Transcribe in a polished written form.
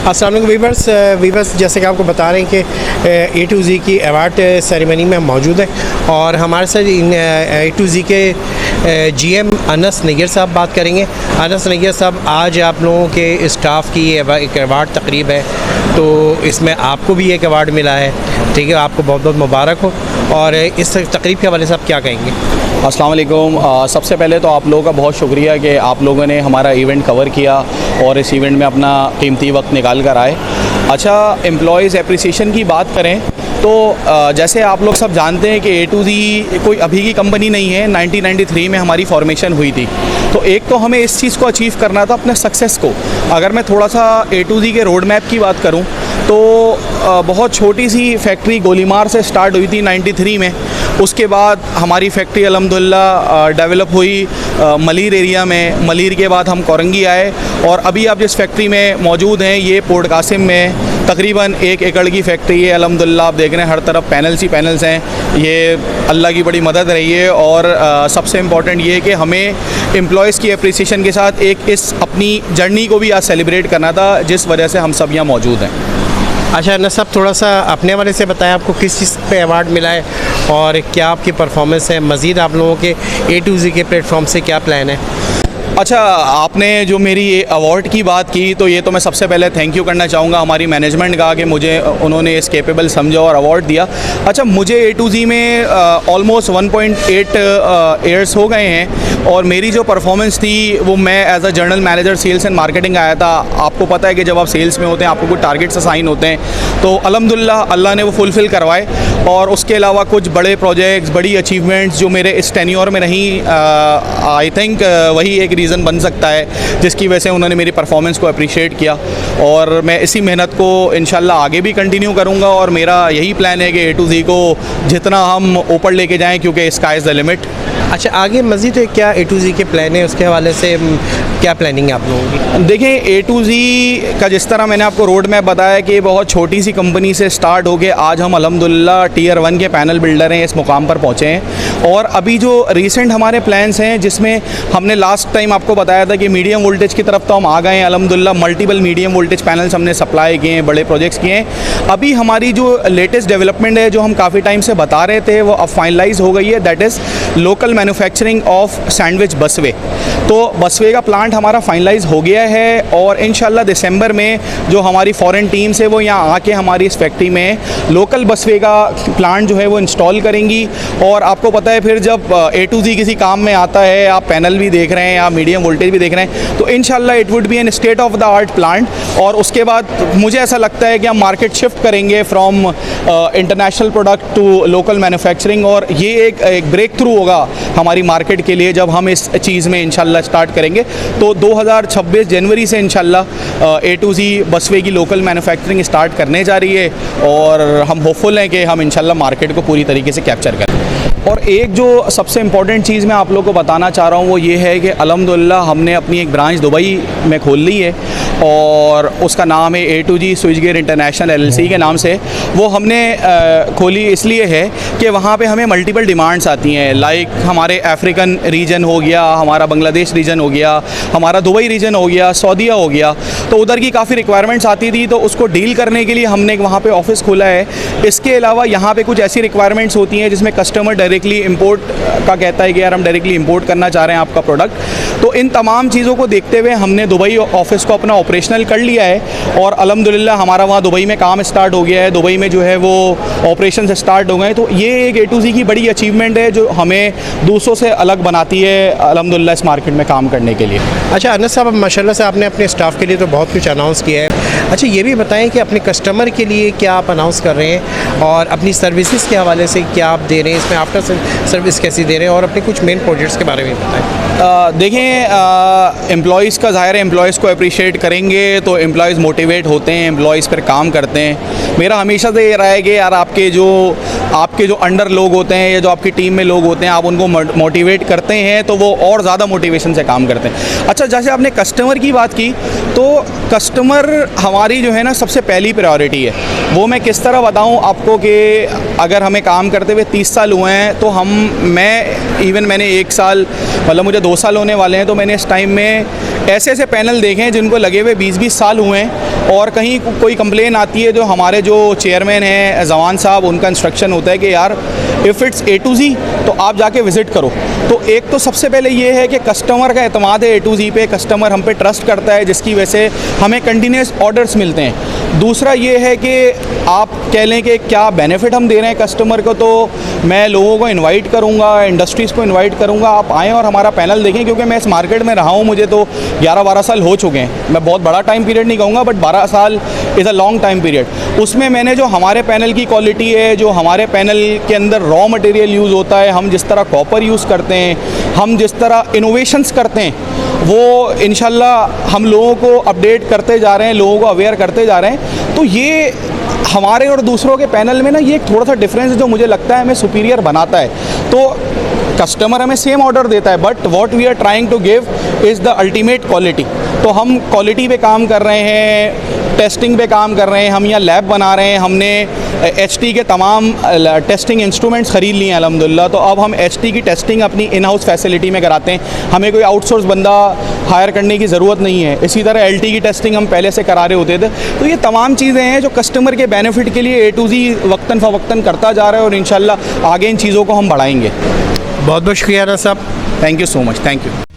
अस्सलाम वालेकुम वीवर्स, जैसे कि आपको बता रहे हैं कि A2Z की अवार्ड सेरेमनी में मौजूद है और हमारे साथ A2Z के GM अनस नैयर साहब बात करेंगे। अनस नैयर साहब, आज आप लोगों के स्टाफ की एक अवार्ड तकरीब है, तो इसमें आपको भी एक अवार्ड मिला है, ठीक है, आपको बहुत बहुत मुबारक हो। और इस तकरीब के हवाले से आप क्या कहेंगे? अस्सलाम वालेकुम। सबसे पहले तो आप लोगों का बहुत शुक्रिया कि आप लोगों ने हमारा इवेंट कवर किया और इस इवेंट में अपना कीमती वक्त निकाल कर आए। अच्छा, एम्प्लॉयज़ एप्रिसिएशन की बात करें तो जैसे आप लोग सब जानते हैं कि A2Z कोई अभी की कंपनी नहीं है, 1993 में हमारी फॉर्मेशन हुई थी। तो एक तो हमें इस चीज़ को अचीव करना था, अपने सक्सेस को। अगर मैं थोड़ा सा A2Z के रोड मैप की बात करूं तो बहुत छोटी सी फैक्ट्री गोलीमार से स्टार्ट हुई थी 93 में। उसके बाद हमारी फैक्ट्री अल्हम्दुलिल्लाह डेवलप हुई मलीर एरिया में। मलीर के बाद हम कोरंगी आए और अभी आप जिस फैक्ट्री में मौजूद हैं ये पोर्ट कासिम में तकरीबन 1 एकड़ की फैक्ट्री है। अल्हम्दुलिल्लाह आप देख रहे हैं हर तरफ पैनल्स ही पैनल्स हैं। ये अल्लाह की बड़ी मदद रही है। और सबसे इम्पॉर्टेंट ये है कि हमें एम्प्लॉयज़ की अप्रिसिएशन के साथ एक इस अपनी जर्नी को भी आज सेलिब्रेट करना था, जिस वजह से हम सब यहाँ मौजूद हैं। अच्छा अनस साहब, थोड़ा सा अपने हवाले से बताएं, आपको किस चीज़ पे अवार्ड मिला है और क्या आपकी परफॉर्मेंस है? मज़ीद आप लोगों के A2Z के प्लेटफॉर्म से क्या प्लान है? अच्छा, आपने जो मेरी ये अवार्ड की बात की तो ये तो मैं सबसे पहले थैंक यू करना चाहूँगा हमारी मैनेजमेंट का कि मुझे उन्होंने इस कैपेबल समझा और अवार्ड दिया। अच्छा, मुझे A2Z में ऑलमोस्ट 1.8 ईयर्स हो गए हैं और मेरी जो परफॉर्मेंस थी वो मैं as a general manager sales and marketing आया था। आपको पता है कि जब आप सेल्स में होते हैं आपको कुछ टारगेट्स असाइन होते हैं, तो अल्हम्दुलिल्लाह अल्लाह ने वो फुलफ़िल करवाए। और उसके अलावा कुछ बड़े प्रोजेक्ट्स, बड़ी अचीवमेंट्स जो मेरे इस टेन्योर में नहीं, आई थिंक वही एक रीज़न बन सकता है जिसकी वजह से उन्होंने मेरी परफॉर्मेंस को अप्रिशिएट किया। और मैं इसी मेहनत को इंशाल्लाह आगे भी कंटिन्यू करूँगा और मेरा यही प्लान है कि A2Z को जितना हम ऊपर लेके जाएं, क्योंकि स्काई इज़ द लिमिट। अच्छा, आगे मज़ीद क्या A2Z के प्लान है, उसके हवाले से क्या प्लानिंग है आप लोगों की? देखिए, A2Z का जिस तरह मैंने आपको रोड मैप बताया कि बहुत छोटी सी कंपनी से स्टार्ट हो के आज हम अल्हम्दुलिल्लाह Tier 1 के पैनल बिल्डर हैं, इस मुकाम पर पहुँचे हैं। और अभी जो रिसेंट हमारे प्लान्स हैं, जिसमें हमने लास्ट टाइम आपको बताया था कि मीडियम वोल्टेज की तरफ तो हम आ गए हैं अल्हम्दुलिल्लाह। मल्टीपल मीडियम वोल्टेज पैनल्स हमने सप्लाई किए हैं, बड़े प्रोजेक्ट्स किए हैं। अभी हमारी जो लेटेस्ट डेवलपमेंट है, जो हम काफ़ी टाइम से बता रहे थे, वो अब फाइनलाइज हो गई है। That is local manufacturing of sandwich बसवे। तो बसवे का प्लांट हमारा फाइनलाइज हो गया है और इंशाल्लाह दिसंबर में जो हमारी फॉरेन टीम्स है वो यहाँ आके हमारी इस फैक्ट्री में लोकल बसवे का प्लांट जो है वो इंस्टॉल करेंगी। और आपको पता है फिर जब A2Z किसी काम में आता है, आप पैनल भी देख रहे हैं, आप मीडियम वोल्टेज भी देख रहे हैं, तो इंशाल्लाह it would be an state of the art plant. और उसके बाद मुझे ऐसा लगता है कि हम मार्केट शिफ्ट करेंगे from international product to local manufacturing. और ये एक ब्रेक थ्रू होगा हमारी मार्केट के लिए जब हम इस चीज़ में इंशाल्लाह स्टार्ट करेंगे। तो 2026 जनवरी से इंशाल्लाह A2Z बसवे की लोकल मैन्युफैक्चरिंग स्टार्ट करने जा रही है और हम होपफुल हैं कि हम इंशाल्लाह मार्केट को पूरी तरीके से कैप्चर करें। और एक जो सबसे इम्पॉर्टेंट चीज़ मैं आप लोगों को बताना चाह रहा हूँ वो ये है कि अल्हम्दुलिल्लाह हमने अपनी एक ब्रांच दुबई में खोल ली है और उसका नाम है A2Z स्विचगियर इंटरनेशनल LLC के नाम से। वो हमने खोली इसलिए है कि वहाँ पे हमें मल्टीपल डिमांड्स आती हैं। लाइक हमारे अफ्रीकन रीजन हो गया, हमारा बांग्लादेश रीजन हो गया, हमारा दुबई रीजन हो गया, सऊदीया हो गया, तो उधर की काफ़ी रिक्वायरमेंट्स आती थी। तो उसको डील करने के लिए हमने वहाँ पे ऑफिस खोला है। इसके अलावा यहाँ पे कुछ ऐसी रिक्वायरमेंट्स होती हैं जिसमें कस्टमर डायरेक्टली इंपोर्ट का कहता है कि यार हम डायरेक्टली इंपोर्ट करना चाह रहे हैं आपका प्रोडक्ट। तो इन तमाम चीज़ों को देखते हुए हमने दुबई ऑफिस को अपना ऑपरेशनल कर लिया है और अल्हम्दुलिल्लाह हमारा वहाँ दुबई में काम स्टार्ट हो गया है। दुबई में जो है वो ऑपरेशन स्टार्ट हो गए। तो ये एक A2Z की बड़ी अचीवमेंट है जो हमें दूसरों से अलग बनाती है अल्हम्दुलिल्लाह इस मार्केट में काम करने के लिए। अच्छा अनस साहब, माशाल्लाह से आपने अपने स्टाफ के लिए तो बहुत कुछ अनाउंस किया है। अच्छा, ये भी बताएं कि अपने कस्टमर के लिए क्या आप अनाउंस कर रहे हैं और अपनी सर्विसेज के हवाले से क्या आप दे रहे हैं, इसमें आफ्टर सर्विस कैसी दे रहे हैं और अपने कुछ मेन प्रोजेक्ट्स के बारे में बताएं। देखें, एम्प्लॉयज़ का ज़ाहिर है एम्प्लॉयज़ को अप्रिशिएट करेंगे तो एम्प्लॉयज़ मोटिवेट होते हैं, एम्प्लॉयज़ पर काम करते हैं। मेरा हमेशा से ये रहा है कि यार आपके जो अंडर लोग होते हैं या जो आपकी टीम में लोग होते हैं, आप उनको मोटिवेट करते हैं तो वो और ज़्यादा मोटिवेशन से काम करते हैं। अच्छा, जैसे आपने कस्टमर की बात की तो कस्टमर हमारी जो है ना सबसे पहली प्रायोरिटी है। वो मैं किस तरह बताऊं आपको कि अगर हमें काम करते हुए 30 साल हुए हैं तो मैंने 1 साल, मतलब मुझे 2 साल होने वाले हैं, तो मैंने इस टाइम में ऐसे ऐसे पैनल देखे हैं जिनको लगे हुए 20-20 साल हुए हैं। और कहीं कोई कंप्लेन आती है, जो हमारे जो चेयरमैन हैं जवान साहब, उनका इंस्ट्रक्शन होता है कि यार if it's A to Z तो आप जाके विज़िट करो। तो एक तो सबसे पहले ये है कि कस्टमर का एतमाद है A to Z पे, कस्टमर हम पे ट्रस्ट करता है, जिसकी वजह से हमें कंटिन्यूस ऑर्डर्स मिलते हैं। दूसरा ये है कि आप कह लें कि क्या बेनिफिट हम दे रहे हैं कस्टमर को, तो मैं लोगों को इनवाइट करूंगा, इंडस्ट्रीज़ को इनवाइट करूंगा, आप आएँ और हमारा पैनल देखें, क्योंकि मैं इस मार्केट में रहा हूँ, मुझे तो 11-12 साल हो चुके हैं। मैं बहुत बड़ा टाइम पीरियड नहीं कहूँगा, बट 12 साल is a long time period. उसमें मैंने जो हमारे पैनल की क्वालिटी है, जो हमारे पैनल के अंदर रॉ मटेरियल यूज़ होता है, हम जिस तरह कॉपर यूज़ करते हैं, हम जिस तरह इनोवेशंस करते हैं, वो इंशाल्लाह हम लोगों को अपडेट करते जा रहे हैं, लोगों को अवेयर करते जा रहे हैं। तो ये हमारे और दूसरों के पैनल में ना ये एक थोड़ा सा डिफरेंस जो मुझे लगता है हमें सुपीरियर बनाता है। तो कस्टमर हमें सेम ऑर्डर देता है, but what we are trying to give is the ultimate quality. तो हम क्वालिटी पे काम कर रहे हैं, टेस्टिंग पे काम कर रहे हैं, हम यहाँ लैब बना रहे हैं, हमने HT के तमाम टेस्टिंग इंस्ट्रूमेंट्स ख़रीद लिए हैं अल्हम्दुलिल्लाह। तो अब हम HT की टेस्टिंग अपनी इन हाउस फैसिलिटी में कराते हैं, हमें कोई आउटसोर्स बंदा हायर करने की ज़रूरत नहीं है। इसी तरह LT की टेस्टिंग हम पहले से करा रहे होते थे। तो ये तमाम चीज़ें हैं जो कस्टमर के बेनिफिट के लिए A to Z वक्तन फ़वक्तन करता जा रहा है, और इंशाल्लाह आगे इन चीज़ों को हम बढ़ाएंगे। बहुत बहुत शुक्रिया अनस साहब। Thank you so much, thank you.